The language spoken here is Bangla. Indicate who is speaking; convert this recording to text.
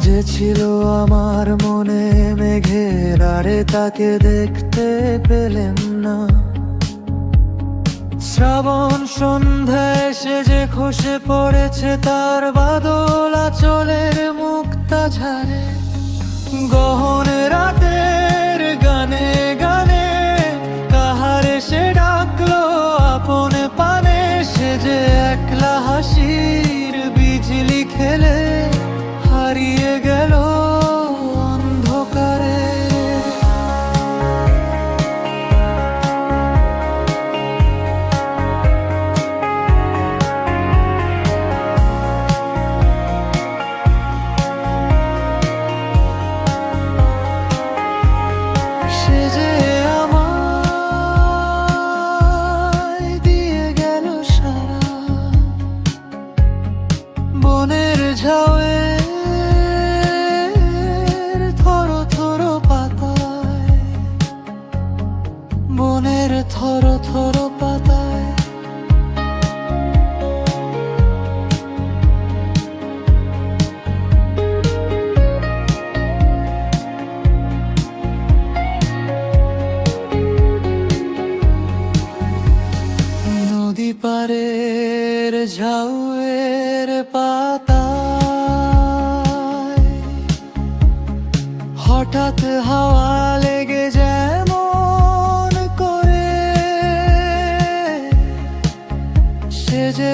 Speaker 1: যে ছিল আমার মনে মেঘের আড়ে, তাকে দেখতে পেলেন না। শ্রাবণ সন্ধ্যায় এসে যে খসে পড়েছে তার বাদল আঁচলের মুক্তা ঝাড়ে। গহন রাতের গানে গানে কাহারে সে ডাকলো আপনে পানে, সে যে একলা হাসির বিজলি খেলে হারিয়ে গেল অন্ধকারে। সে যে আমায় দিয়ে গেল সারা বনের ঝাউয়ে থরো থরো পাতায়, বনের থরো থরো পাতায়। নদী পারের ঝাউয়ের পাতায় হঠাৎ হাওয়া লেগে যেমন করে, সে যে